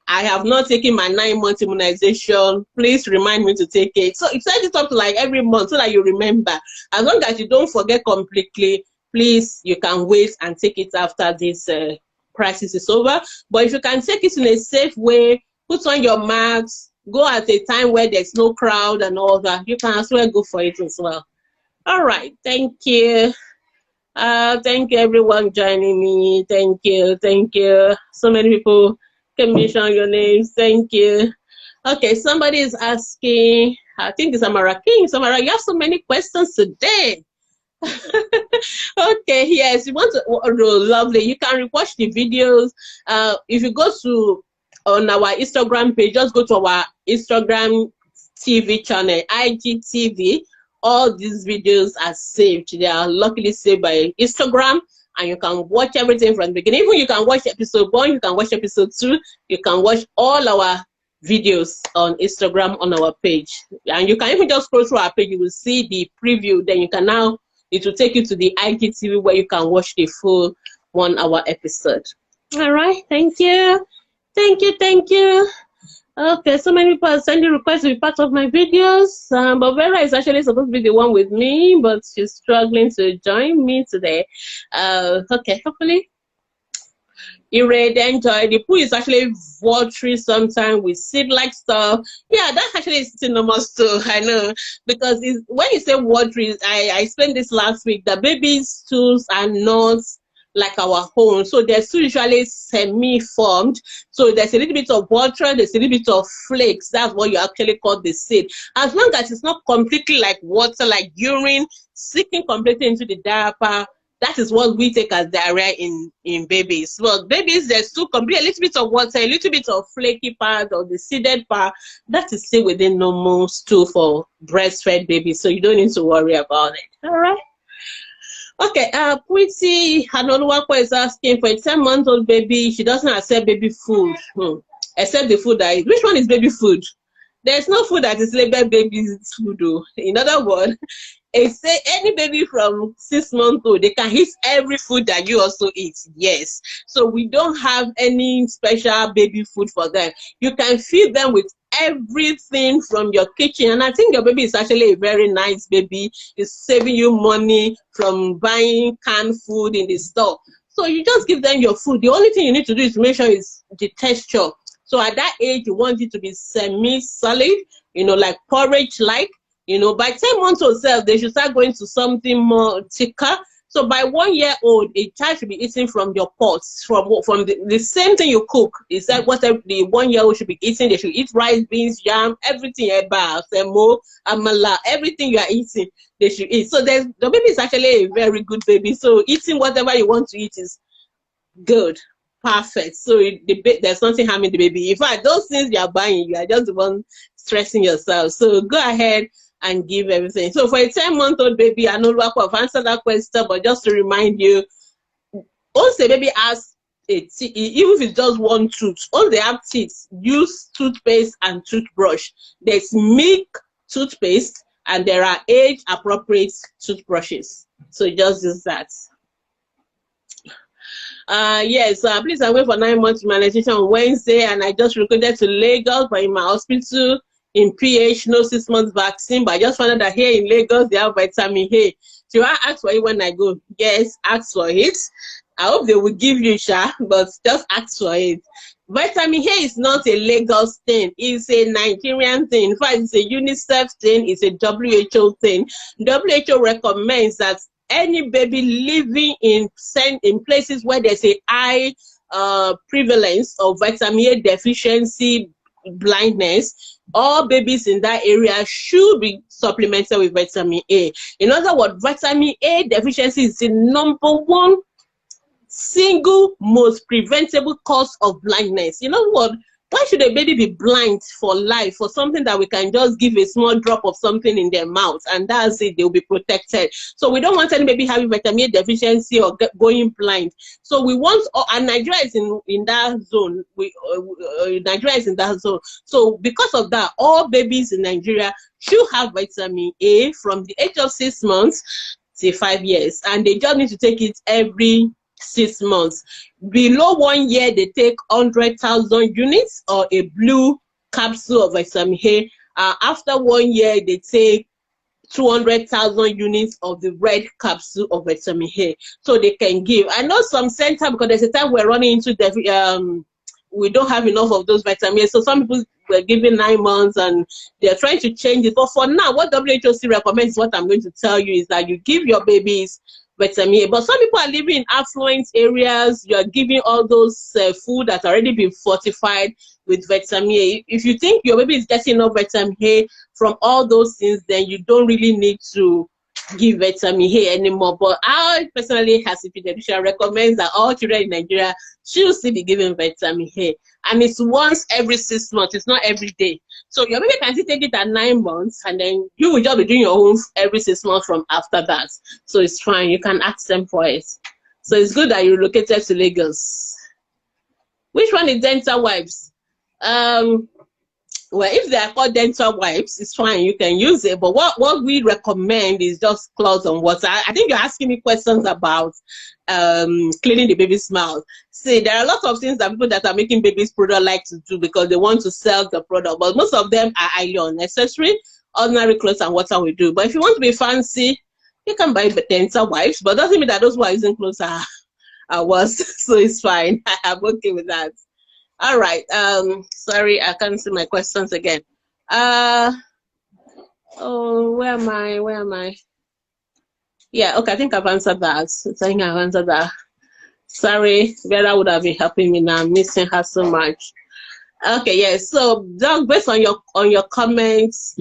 I have not taken my 9-month immunization. Please remind me to take it. So it set it up like every month so that you remember. As long as you don't forget completely, please, you can wait and take it after this crisis is over. But if you can take it in a safe way, put on your masks, go at a time where there's no crowd and all that, you can as well go for it as well. All right, thank you. Thank you, everyone joining me. Thank you. So many people can mention your names. Thank you. Okay, somebody is asking, I think it's Amara King. Samara, you have so many questions today. Okay, yes, you want to, oh, lovely. You can watch the videos. If you go to on our Instagram page, just go to our Instagram TV channel, IGTV. All these videos are saved. They are luckily saved by Instagram, and you can watch everything from the beginning. Even you can watch episode 1, you can watch episode 2, you can watch all our videos on Instagram on our page. And you can even just scroll through our page, you will see the preview. Then you can now, it will take you to the IGTV where you can watch the full 1-hour episode. All right, thank you. Okay, so many people are sending requests to be part of my videos. But Vera is actually supposed to be the one with me, but she's struggling to join me today. Okay, hopefully you read, enjoy. The pool is actually watery sometimes with seed-like stuff. Yeah, that actually is normal too, I know. Because when you say watery, I explained this last week, the baby's stools are not like our own. So they're still usually semi-formed. So there's a little bit of water, there's a little bit of flakes. That's what you actually call the seed. As long as it's not completely like water, like urine, seeping completely into the diaper, that is what we take as diarrhea in babies. Well, babies, there's still complete a little bit of water, a little bit of flaky part or the seeded part. That is still within normal stool for breastfed babies. So you don't need to worry about it. All right. Okay, Pretty Hanoluwako is asking for a 10-month-old baby. She doesn't accept baby food, except the food that is. Which one is baby food? There's no food that is labeled baby food, though. In other words, say any baby from 6 months old, they can eat every food that you also eat. Yes. So we don't have any special baby food for them. You can feed them with everything from your kitchen, and I think your baby is actually a very nice baby. It's saving you money from buying canned food in the store. So you just give them your food. The only thing you need to do is make sure it's the texture. So at that age, you want it to be semi-solid, like porridge-like. By 10 months or so, they should start going to something more thicker. So by 1 year old, a child should be eating from your pots, from the same thing you cook. Is that what the 1 year old should be eating? They should eat rice, beans, yam, everything, semo, amala, everything you are eating, they should eat. So the baby is actually a very good baby. So eating whatever you want to eat is good, perfect. So there's nothing harming the baby. In fact, those things you are buying, you are just the one stressing yourself. So go ahead and give everything. So for a 10-month-old baby, I know I've answered that question, but just to remind you, once the baby has a teeth, even if it's just one tooth, once they have teeth, use toothpaste and toothbrush. There's milk toothpaste and there are age-appropriate toothbrushes. So just use that. Yes, please, I went for 9 months immunization on Wednesday, and I just recruited to Lagos, but in my hospital, in PH, no 6 months vaccine, but I just found out that here in Lagos, they have vitamin A. So I ask for it when I go. Yes, ask for it. I hope they will give you, but just ask for it. Vitamin A is not a Lagos thing. It's a Nigerian thing. In fact, it's a UNICEF thing. It's a WHO thing. WHO recommends that any baby living in places where there's a high prevalence of vitamin A deficiency, blindness, all babies in that area should be supplemented with vitamin A. In other words, vitamin A deficiency is the #1 single most preventable cause of blindness. You know what? Why should a baby be blind for life for something that we can just give a small drop of something in their mouth and that's it, they'll be protected? So we don't want any baby having vitamin A deficiency or going blind. So we want, and Nigeria is in that zone. Nigeria is in that zone. So because of that, all babies in Nigeria should have vitamin A from the age of 6 months to 5 years, and they just need to take it every 6 months. Below 1 year, they take 100,000 units or a blue capsule of vitamin A. After 1 year, they take 200,000 units of the red capsule of vitamin A. So they can give. I know some center, because there's a time we're running into the we don't have enough of those vitamins. So some people were given 9 months and they're trying to change it. But for now, what WHO recommends, what I'm going to tell you, is that you give your babies vitamin A. But some people are living in affluent areas. You are giving all those food that's already been fortified with vitamin A. If you think your baby is getting enough vitamin A from all those things, then you don't really need to give vitamin A anymore. But I personally, as a pediatrician, recommend that all children in Nigeria should still be given vitamin A. And it's once every 6 months. It's not every day. So your baby can still take it at 9 months, and then you will just be doing your own every 6 months from after that. So it's fine. You can ask them for it. So it's good that you relocated to Lagos. Which one is dental wipes? Well, if they are called dental wipes, it's fine. You can use it. But what we recommend is just cloths and water. I think you're asking me questions about cleaning the baby's mouth. See, there are a lot of things that people that are making babies product like to do because they want to sell the product. But most of them are highly unnecessary. Ordinary clothes and water will do. But if you want to be fancy, you can buy dental wipes. But doesn't mean that those who are using clothes are worse. So it's fine. I'm okay with that. All right. Sorry, I can't see my questions again. Oh, where am I? Yeah, okay, I think I've answered that. Sorry, Vera would have been helping me now. I'm missing her so much. Okay, yes. So based on your comments,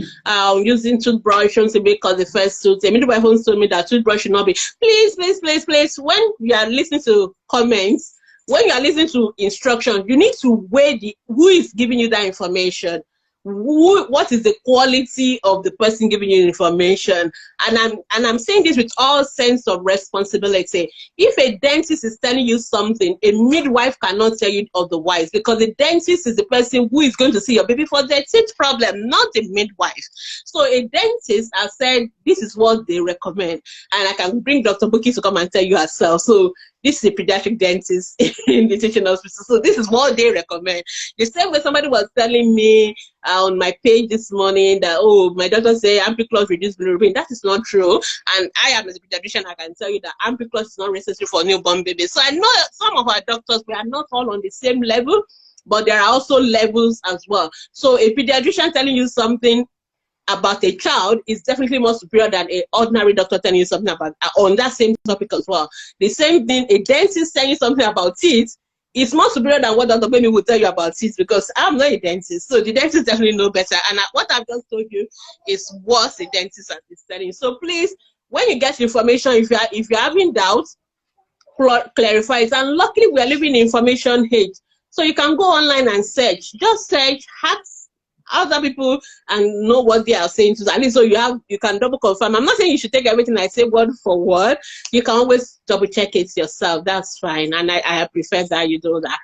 using toothbrush to because the first tooth, the midwife told me that toothbrush should not be. Please. When you are listening to comments, when you are listening to instructions, you need to weigh who is giving you that information. What is the quality of the person giving you information? And I'm saying this with all sense of responsibility. If a dentist is telling you something, a midwife cannot tell you otherwise, because the dentist is the person who is going to see your baby for their teeth problem, not the midwife. So a dentist has said this is what they recommend, and I can bring Dr. Buki to come and tell you herself. So this is a pediatric dentist in the teaching hospital. So this is what they recommend. The same way somebody was telling me on my page this morning that, oh, my doctor said ampiclox reduce bilirubin. That is not true. And I am, as a pediatrician, I can tell you that ampiclox is not necessary for newborn babies. So I know some of our doctors, we are not all on the same level, but there are also levels as well. So a pediatrician telling you something about a child is definitely more superior than an ordinary doctor telling you something about on that same topic as well. The same thing, a dentist telling you something about teeth is more superior than what Dr. Gbemi will tell you about teeth, because I'm not a dentist. So the dentist definitely know better. And what I've just told you is what the dentist is telling you. So please, when you get information, if you're having doubts, clarify it. And luckily, we are living in information age. So you can go online and search. Just search, ask other people and know what they are saying to. At least so you can double confirm. I'm not saying you should take everything I say word for word. You can always double check it yourself. That's fine. And I prefer that you do that.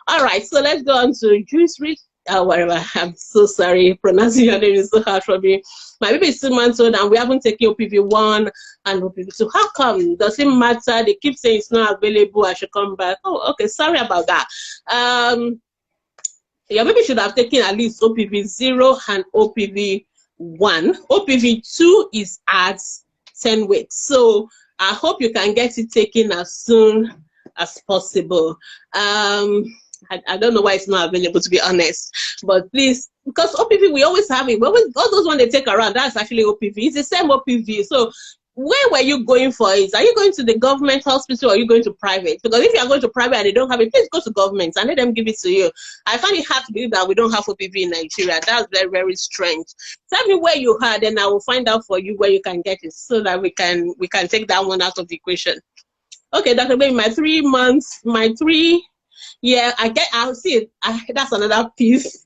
All right, so let's go on to Juice Rich. Whatever. I'm so sorry. Pronouncing your name is so hard for me. My baby is 2 months old and we haven't taken OPV1 and OPV2. How come? Does it matter? They keep saying it's not available. I should come back. Oh, okay. Sorry about that. Your baby should have taken at least OPV0 and OPV1. OPV2 is at 10 weeks. So I hope you can get it taken as soon as possible. I don't know why it's not available, to be honest. But please, because OPV, we always have it. All those ones they take around, that's actually OPV. It's the same OPV. So where were you going for it? Are you going to the government hospital or are you going to private? Because if you are going to private and they don't have it, please go to government and let them give it to you. I find it hard to believe that we don't have OPV in Nigeria. That's very, very strange. Tell me where you had, and I will find out for you where you can get it so that we can take that one out of the equation. Okay, Dr. Baby, my 3 months, I'll see it. That's another piece.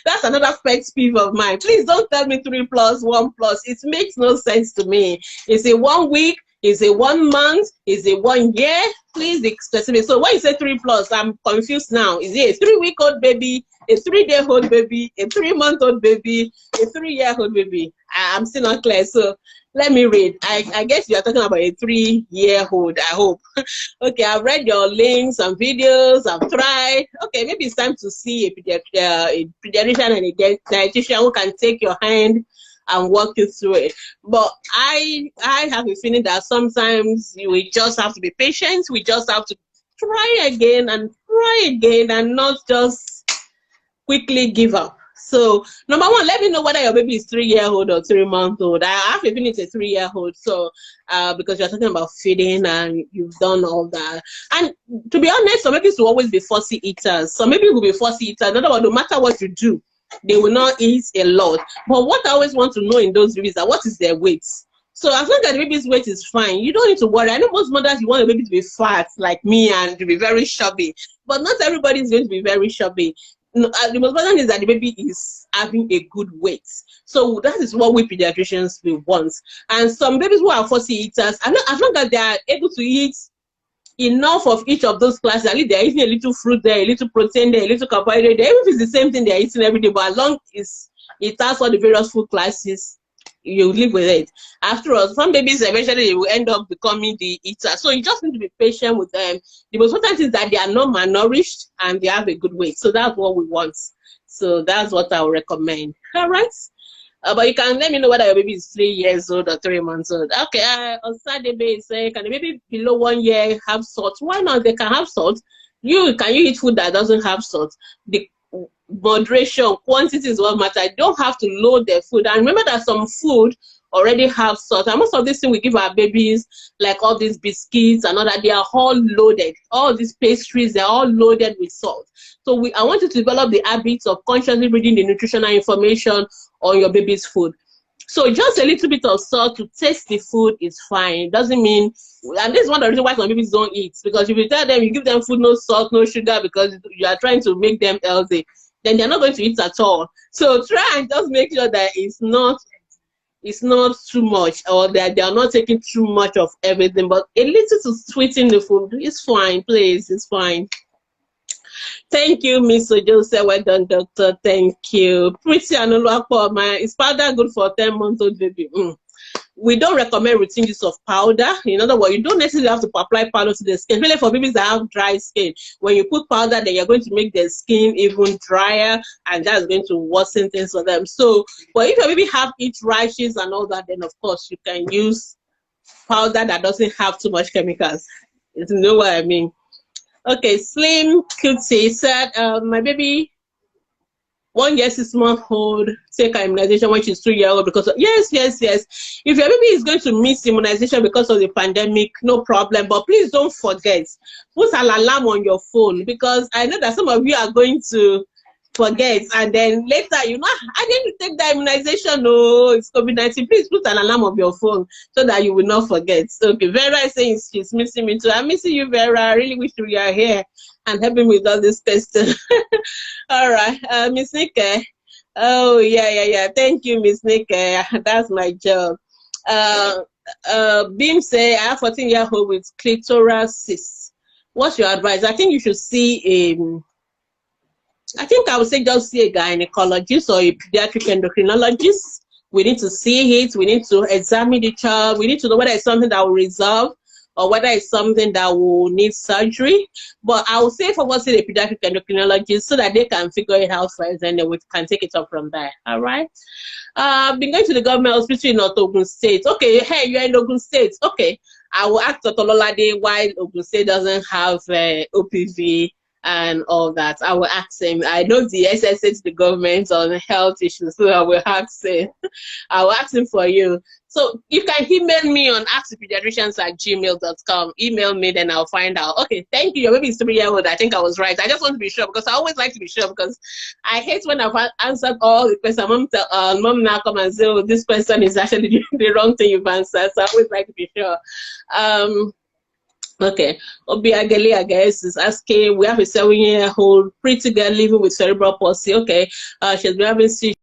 That's another pet peeve of mine. Please don't tell me 3 plus, 1 plus. It makes no sense to me. Is it 1 week? Is it 1 month? Is it 1 year? Please be specific. So when you say 3 plus, I'm confused now. Is it a 3-week-old baby, a 3-day-old baby, a 3-month-old baby, a 3-year-old baby? I'm still not clear. So let me read. I guess you are talking about a 3-year-old, I hope. Okay, I've read your links and videos. I've tried. Okay, maybe it's time to see a pediatrician and a dietitian who can take your hand and walk you through it. But I have a feeling that sometimes we just have to be patient. We just have to try again and not just quickly give up. So, number one, let me know whether your baby is 3-year-old or 3-month-old. I have a feeling it's a 3-year-old. So, because you're talking about feeding and you've done all that. And to be honest, some babies will always be fussy eaters. Some babies will be fussy eaters. In other words, no matter what you do, they will not eat a lot. But what I always want to know in those babies is what is their weight. So as long as the baby's weight is fine, you don't need to worry. I know most mothers, you want a baby to be fat like me and to be very chubby. But not everybody is going to be very chubby. No, the most important is that the baby is having a good weight. So that is what we pediatricians will want. And some babies who are fussy eaters, as long as they are able to eat enough of each of those classes, at least they're eating a little fruit there, a little protein there, a little carbohydrate there, even if it's the same thing they're eating every day, but as long as it has all the various food classes, you live with it. After all, some babies eventually will end up becoming the eater. So you just need to be patient with them. The most important is that they are not malnourished and they have a good weight. So that's what we want. So that's what I would recommend. All right. But you can let me know whether your baby is 3 years old or 3 months old. Okay. On Saturday, say, can the baby below 1 year have salt? Why not? They can have salt. Can you eat food that doesn't have salt? The moderation, quantity is what matters. You don't have to load the food. And remember that some food already have salt. And most of these things we give our babies, like all these biscuits and all that, they are all loaded. All these pastries, they're all loaded with salt. So I want you to develop the habits of consciously reading the nutritional information on your baby's food. So just a little bit of salt to taste the food is fine. It doesn't mean, and this is one of the reasons why some babies don't eat. Because if you tell them, you give them food, no salt, no sugar, because you are trying to make them healthy, then they're not going to eat at all. So try and just make sure that it's not too much, or that they are not taking too much of everything, but a little to sweeten the food is fine, please. It's fine. Thank you, Miss Joseph. Well done, doctor. Thank you. Pretty Anuluakpo, is powder good for 10-month-old baby? We don't recommend routine use of powder. In other words, you don't necessarily have to apply powder to the skin, especially for babies that have dry skin. When you put powder, then you're going to make their skin even drier, and that's going to worsen things for them. So, but if your baby have itch, rashes, and all that, then of course you can use powder that doesn't have too much chemicals. You know what I mean? Okay, Slim Cutie said, my baby, 1 year, 6 month old, take her immunization when she's 2 years old because of, yes. If your baby is going to miss immunization because of the pandemic, no problem. But please don't forget, put an alarm on your phone, because I know that some of you are going to forget, and then later, I didn't take the immunization. No, it's COVID-19. Please put an alarm on your phone so that you will not forget. Okay, Vera is saying she's missing me too. I'm missing you, Vera. I really wish you were here and helping with all this testing. All right, Miss Nika. Oh, yeah. Thank you, Miss Nika. That's my job. Beam say, I have 14-year-old with clitoral cysts. What's your advice? I think you should see I think I would say just see a gynecologist or a pediatric endocrinologist. We need to see it. We need to examine the child. We need to know whether it's something that will resolve or whether it's something that will need surgery. But I would say for what's a pediatric endocrinologist so that they can figure it out first, and then we can take it up from there. All right. I've been going to the government hospital in Ogun State. Okay, hey, you're in Ogun State. Okay, I will ask Dr. Lolade why Ogun State doesn't have OPV and all that. I will ask him. I know the SSA to the government on health issues, so I will ask him. I will ask him for you. So you can email me on askthepediatricians@gmail.com. Email me, then I'll find out. Okay, thank you. Your baby is 3-year-old. I think I was right. I just want to be sure, because I always like to be sure, because I hate when I've answered all the questions. Mom now come and say, oh, this question is actually the wrong thing you've answered. So I always like to be sure. Okay, Obiageli, I guess, is asking, we have a 7-year-old pretty girl living with cerebral palsy. Okay, she's been having seizures